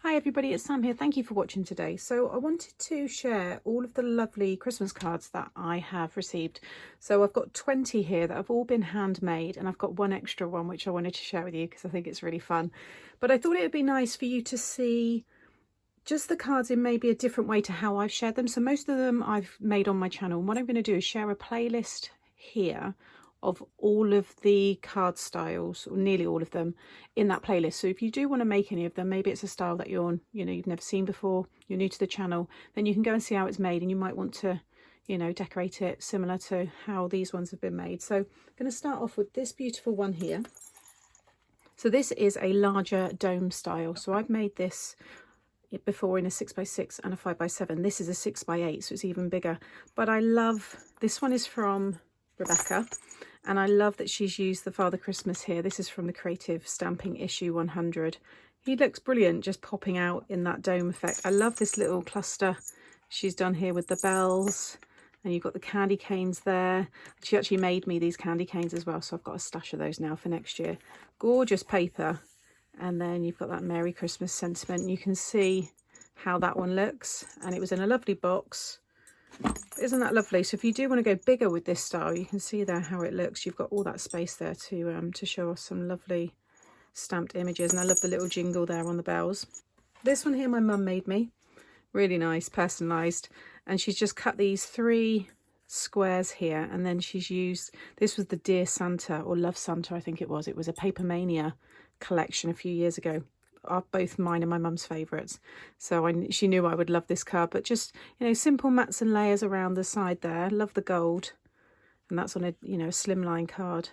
Hi everybody, it's Sam here. Thank you for watching today. So I wanted to share all of the lovely Christmas cards that I have received. So I've got 20 here that have all been handmade, and I've got one extra one which I wanted to share with you because I think it's really fun. But I thought it would be nice for you to see just the cards in maybe a different way to how I've shared them. So most of them I've made on my channel, and what I'm going to do is share a playlist here of all of the card styles, or nearly all of them, in that playlist. So if you do want to make any of them, maybe it's a style that you've never seen before, you're new to the channel, then you can go and see how it's made, and you might want to, decorate it similar to how these ones have been made. So I'm going to start off with this beautiful one here. So this is a larger dome style. So I've made this before in a 6x6 and a 5x7. This is a 6x8, so it's even bigger. But I love, this one is from Rebecca, and I love that she's used the Father Christmas here. This is from the Creative Stamping issue 100. He looks brilliant just popping out in that dome effect. I love this little cluster she's done here with the bells, and you've got the candy canes there. She actually made me these candy canes as well, so I've got a stash of those now for next year. Gorgeous paper. And then you've got that Merry Christmas sentiment. You can see how that one looks, and it was in a lovely box. Isn't that lovely? So if you do want to go bigger with this style, you can see there how it looks. You've got all that space there to show us some lovely stamped images, and I love the little jingle there on the bells. This one here my mum made me, really nice, personalised, and she's just cut these 3 squares here, and then she's used, this was the Dear Santa or Love Santa, I think it was a Paper Mania collection a few years ago. Are both mine and my mum's favourites, so she knew I would love this card. But just simple mats and layers around the side there. Love the gold, and that's on a a slimline card.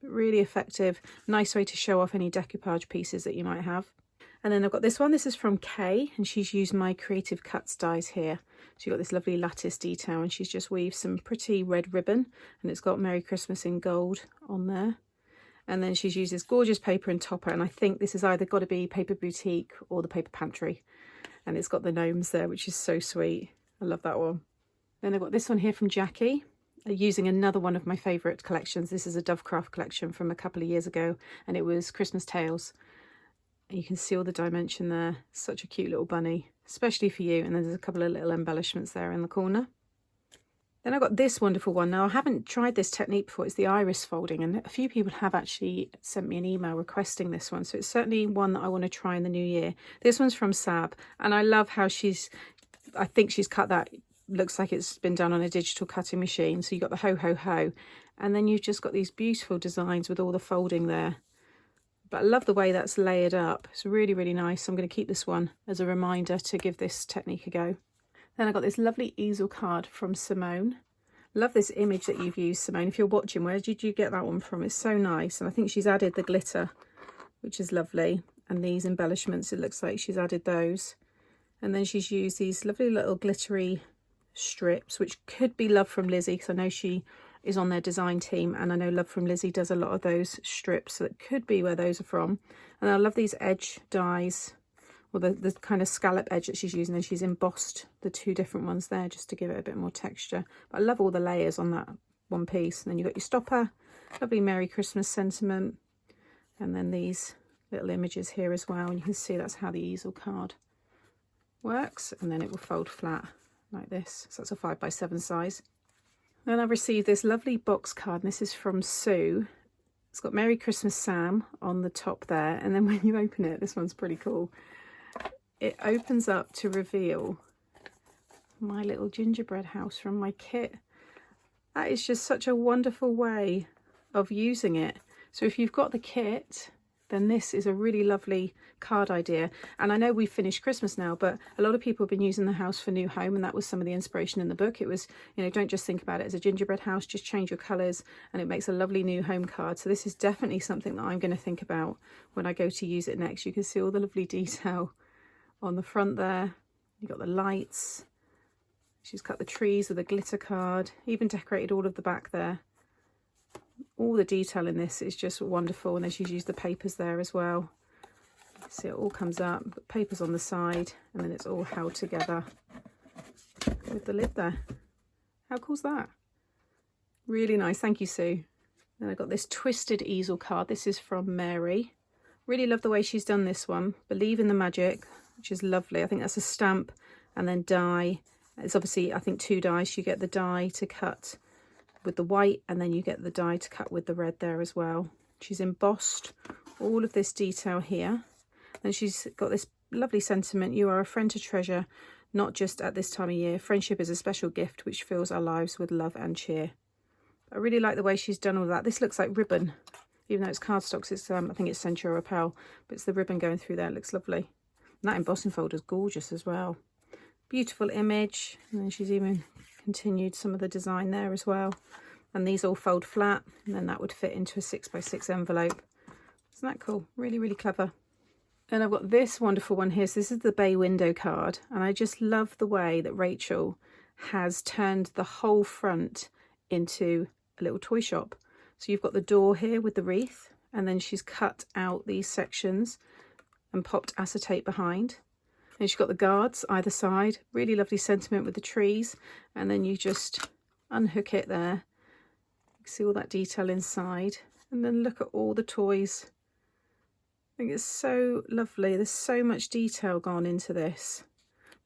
But really effective, nice way to show off any decoupage pieces that you might have. And then I've got this one. This is from Kay, and she's used my Creative Cuts dies here. So you've got this lovely lattice detail, and she's just weaved some pretty red ribbon, and it's got Merry Christmas in gold on there. And then she's used this gorgeous paper and topper, and I think this has either got to be Paper Boutique or the Paper Pantry. And it's got the gnomes there, which is so sweet. I love that one. Then I've got this one here from Jackie, using another one of my favourite collections. This is a Dovecraft collection from a couple of years ago, and it was Christmas Tales. And you can see all the dimension there. Such a cute little bunny, especially for you. And then there's a couple of little embellishments there in the corner. Then I've got this wonderful one. Now, I haven't tried this technique before. It's the iris folding, and a few people have actually sent me an email requesting this one. So it's certainly one that I want to try in the new year. This one's from Sab, and I love how I think she's cut that. Looks like it's been done on a digital cutting machine. So you've got the ho, ho, ho. And then you've just got these beautiful designs with all the folding there. But I love the way that's layered up. It's really, really nice. I'm going to keep this one as a reminder to give this technique a go. Then I got this lovely easel card from Simone. Love this image that you've used, Simone. If you're watching, where did you get that one from? It's so nice. And I think she's added the glitter, which is lovely. And these embellishments, it looks like she's added those. And then she's used these lovely little glittery strips, which could be Love from Lizzie, because I know she is on their design team. And I know Love from Lizzie does a lot of those strips, so it could be where those are from. And I love these edge dies, or the kind of scallop edge that she's using, and she's embossed the 2 different ones there just to give it a bit more texture. But I love all the layers on that one piece. And then you've got your stopper, lovely Merry Christmas sentiment, and then these little images here as well. And you can see that's how the easel card works, and then it will fold flat like this. So that's a 5x7 size. Then I've received this lovely box card, and this is from Sue. It's got Merry Christmas Sam on the top there, and then when you open it, this one's pretty cool. It opens up to reveal my little gingerbread house from my kit. That is just such a wonderful way of using it. So if you've got the kit, then this is a really lovely card idea. And I know we've finished Christmas now, but a lot of people have been using the house for new home, and that was some of the inspiration in the book. It was, don't just think about it as a gingerbread house, just change your colours, and it makes a lovely new home card. So this is definitely something that I'm going to think about when I go to use it next. You can see all the lovely detail on the front there. You've got the lights. She's cut the trees with a glitter card, even decorated all of the back there. All the detail in this is just wonderful. And then she's used the papers there as well. See, it all comes up, the papers on the side, and then it's all held together with the lid there. How cool's that? Really nice. Thank you, Sue. Then I got this twisted easel card. This is from Mary. Really love the way she's done this one. Believe in the magic. which is lovely. I think that's a stamp and then die. It's obviously, I think, 2 dies. You get the die to cut with the white, and then you get the die to cut with the red there as well. She's embossed all of this detail here, and she's got this lovely sentiment: you are a friend to treasure, not just at this time of year. Friendship is a special gift which fills our lives with love and cheer. I really like the way she's done all that. This looks like ribbon, even though it's cardstock. It's I think it's Centura Repel, but it's the ribbon going through there. It looks lovely. And that embossing folder is gorgeous as well. Beautiful image. And then she's even continued some of the design there as well. And these all fold flat, and then that would fit into a 6x6 envelope. Isn't that cool? Really, really clever. And I've got this wonderful one here. So this is the bay window card, and I just love the way that Rachel has turned the whole front into a little toy shop. So you've got the door here with the wreath, and then she's cut out these sections and popped acetate behind. And she's got the guards either side. Really lovely sentiment with the trees, and then you just unhook it there. You can see all that detail inside, and then look at all the toys. I think it's so lovely. There's so much detail gone into this.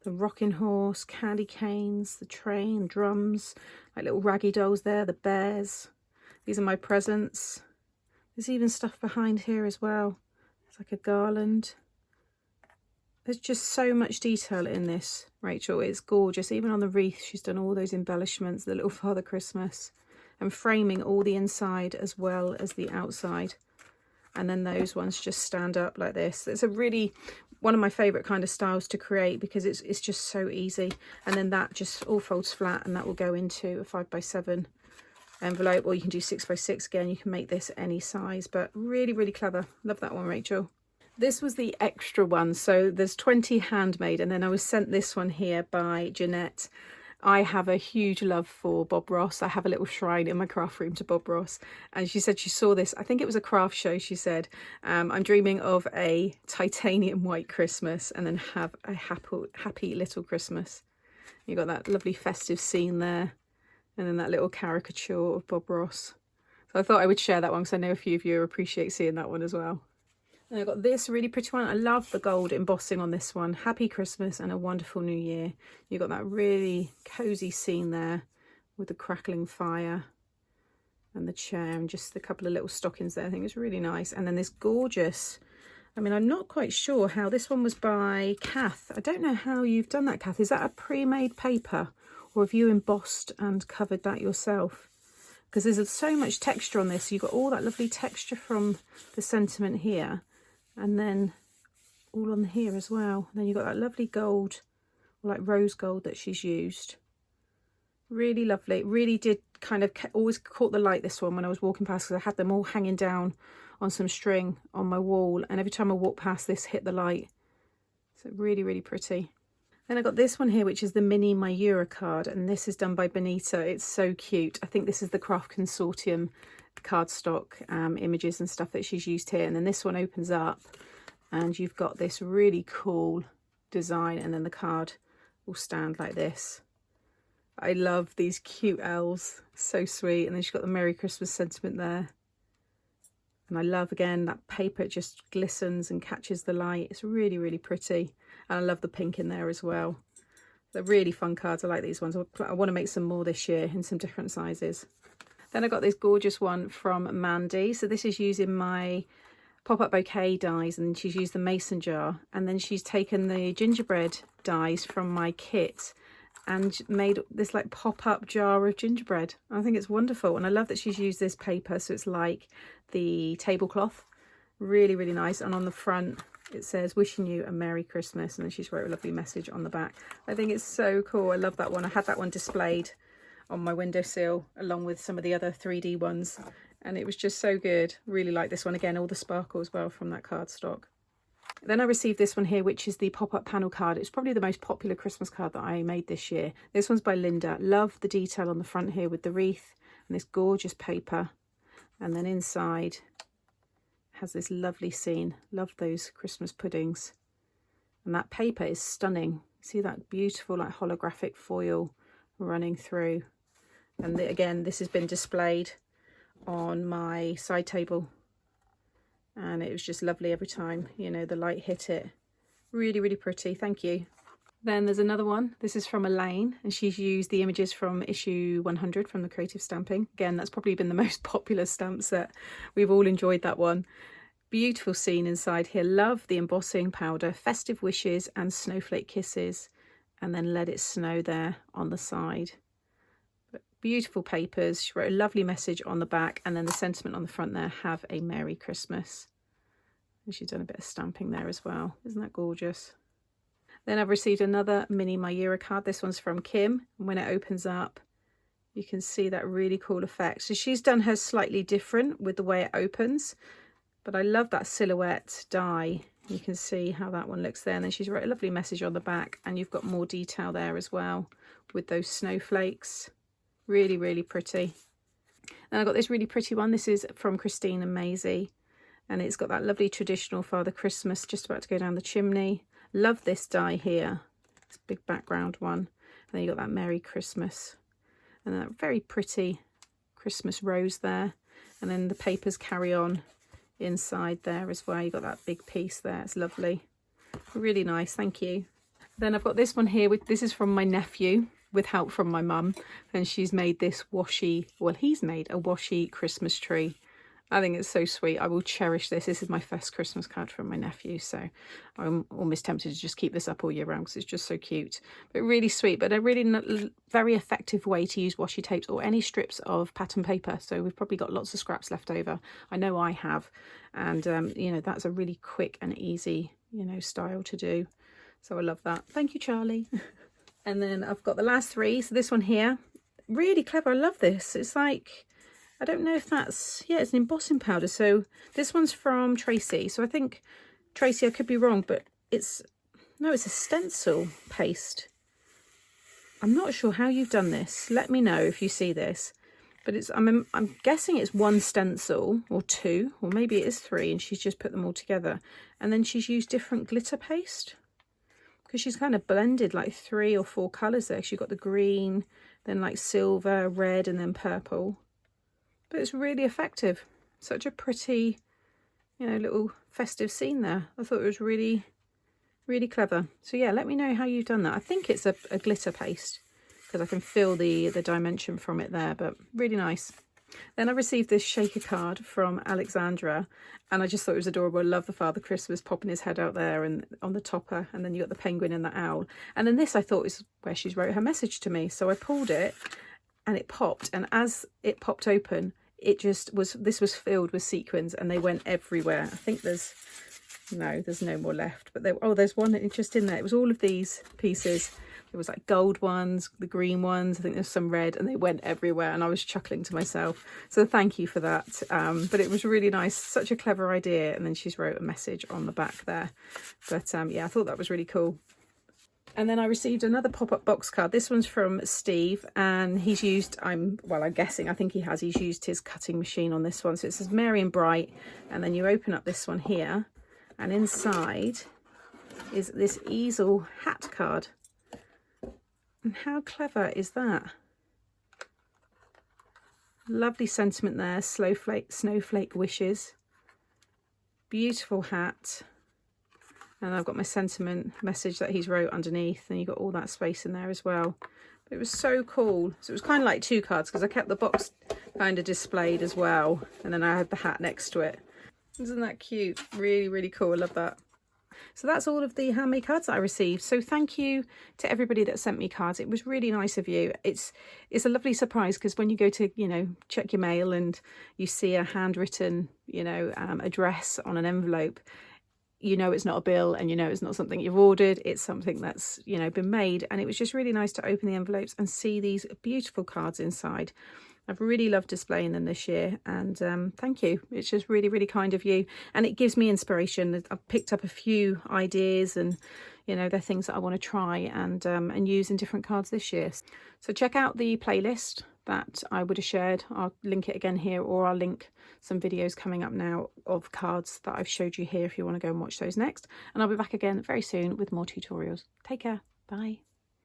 The rocking horse, candy canes, the train, drums, like little raggy dolls there, the bears. These are my presents. There's even stuff behind here as well. It's like a garland. There's just so much detail in this, Rachel. It's gorgeous. Even on the wreath, she's done all those embellishments, the little Father Christmas, and framing all the inside as well as the outside. And then those ones just stand up like this. It's a really, one of my favourite kind of styles to create, because it's just so easy. And then that just all folds flat, and that will go into a 5x7 envelope, or you can do 6x6 again. You can make this any size, but really, really clever. Love that one, Rachel. This was the extra one. So there's 20 handmade, and then I was sent this one here by Jeanette. I have a huge love for Bob Ross. I have a little shrine in my craft room to Bob Ross, and she said she saw this, I think it was a craft show. She said, I'm dreaming of a titanium white Christmas, and then have a happy little Christmas. You got that lovely festive scene there, and then that little caricature of Bob Ross. So I thought I would share that one, because I know a few of you appreciate seeing that one as well. And I've got this really pretty one. I love the gold embossing on this one. Happy Christmas and a wonderful new year. You've got that really cozy scene there with the crackling fire and the chair, and just a couple of little stockings there. I think it's really nice. And then this gorgeous, I mean, I'm not quite sure how this one was by Kath. I don't know how you've done that, Kath. Is that a pre-made paper, or have you embossed and covered that yourself? Because there's so much texture on this. You've got all that lovely texture from the sentiment here, and then all on here as well. And then you've got that lovely gold, like rose gold, that she's used. Really lovely. It really did kind of always caught the light, this one, when I was walking past, because I had them all hanging down on some string on my wall, and every time I walked past, this hit the light. So really, really pretty. Then I got this one here, which is the mini Mayura card, and this is done by Benita. It's so cute. I think this is the Craft Consortium cardstock images and stuff that she's used here. And then this one opens up, and you've got this really cool design, and then the card will stand like this. I love these cute elves, so sweet. And then she's got the Merry Christmas sentiment there. And I love, again, that paper, it just glistens and catches the light. It's really, really pretty. And I love the pink in there as well. They're really fun cards. I like these ones. I want to make some more this year in some different sizes. Then I got this gorgeous one from Mandy. So this is using my pop-up bouquet dies, and she's used the mason jar. And then she's taken the gingerbread dies from my kit and made this like pop-up jar of gingerbread. I think it's wonderful, and I love that she's used this paper, so it's like the tablecloth. Really, really nice. And on the front it says, wishing you a Merry Christmas, and then she's wrote a lovely message on the back. I think it's so cool. I love that one. I had that one displayed on my windowsill along with some of the other 3D ones, and it was just so good. Really like this one. Again, all the sparkle as well from that cardstock. Then I received this one here, which is the pop-up panel card. It's probably the most popular Christmas card that I made this year. This one's by Linda. Love the detail on the front here with the wreath and this gorgeous paper. And then inside has this lovely scene. Love those Christmas puddings. And that paper is stunning. See that beautiful like holographic foil running through. And again, this has been displayed on my side table. And it was just lovely every time, you know, the light hit it. Really, really pretty. Thank you. Then there's another one. This is from Elaine, and she's used the images from issue 100 from the Creative Stamping. Again, that's probably been the most popular stamp set. We've all enjoyed that one. Beautiful scene inside here. Love the embossing powder, festive wishes and snowflake kisses, and then let it snow there on the side. But beautiful papers. She wrote a lovely message on the back, and then the sentiment on the front there, have a Merry Christmas. And she's done a bit of stamping there as well. Isn't that gorgeous? Then I've received another mini Myura card. This one's from Kim. And when it opens up, you can see that really cool effect. So she's done hers slightly different with the way it opens, but I love that silhouette die. You can see how that one looks there. And then she's wrote a lovely message on the back, and you've got more detail there as well with those snowflakes. Really, really pretty. Then I've got this really pretty one. This is from Christine and Maisie, and it's got that lovely traditional Father Christmas just about to go down the chimney. Love this die here. This big background one. And then you got that Merry Christmas. And that very pretty Christmas rose there. And then the papers carry on inside there as well. You got that big piece there. It's lovely. Really nice. Thank you. Then I've got this one here. This is from my nephew with help from my mum. And she's made this washi, well, he's made a washi Christmas tree. I think it's so sweet. I will cherish this. This is my first Christmas card from my nephew, so I'm almost tempted to just keep this up all year round because it's just so cute. But really sweet, but a really very effective way to use washi tapes or any strips of pattern paper. So we've probably got lots of scraps left over. I know I have. And, you know, that's a really quick and easy, you know, style to do. So I love that. Thank you, Charlie. And then I've got the last three. So this one here, really clever. I love this. It's like, I don't know if that's, yeah, it's an embossing powder. So this one's from Tracy. So I think, Tracy, I could be wrong, but it's a stencil paste. I'm not sure how you've done this. Let me know if you see this. But it's, I'm guessing it's one stencil or two, or maybe it is three, and she's just put them all together. And then she's used different glitter paste, because she's kind of blended like 3 or 4 colours there. She's got the green, then like silver, red, and then purple. But it's really effective. Such a pretty, you know, little festive scene there. I thought it was really, really clever. So yeah, let me know how you've done that. I think it's a glitter paste, because I can feel the dimension from it there, but really nice. Then I received this shaker card from Alexandra, and I just thought it was adorable. I love the Father Christmas popping his head out there and on the topper, and then you got the penguin and the owl. And then this I thought was where she's wrote her message to me. So I pulled it, and it popped, and as it popped open, it just was, this was filled with sequins, and they went everywhere. I think there's no more left, but there's one just in there. It was all of these pieces. There was like gold ones, the green ones, I think there's some red, and they went everywhere, and I was chuckling to myself. So thank you for that. But it was really nice, such a clever idea. And then she's wrote a message on the back there. But yeah, I thought that was really cool. And then I received another pop-up box card. This one's from Steve, and he's used, I'm guessing, I think he's used his cutting machine on this one. So it says Merry and Bright, and then you open up this one here, and inside is this easel hat card. And how clever is that? Lovely sentiment there, snowflake wishes. Beautiful hat. And I've got my sentiment message that he's wrote underneath, and you got all that space in there as well. But it was so cool. So it was kind of like 2 cards, because I kept the box kind of displayed as well, and then I had the hat next to it. Isn't that cute? Really, really cool. I love that. So that's all of the handmade cards that I received. So thank you to everybody that sent me cards. It was really nice of you. It's a lovely surprise, because when you go to, you know, check your mail and you see a handwritten, you know, address on an envelope, you know it's not a bill, and you know it's not something you've ordered. It's something that's, you know, been made. And it was just really nice to open the envelopes and see these beautiful cards inside. I've really loved displaying them this year, and thank you. It's just really, really kind of you, and it gives me inspiration. I've picked up a few ideas, and you know, they're things that I want to try and use in different cards this year. So check out the playlist that I would have shared. I'll link it again here, or I'll link some videos coming up now of cards that I've showed you here if you want to go and watch those next. And I'll be back again very soon with more tutorials. Take care. Bye.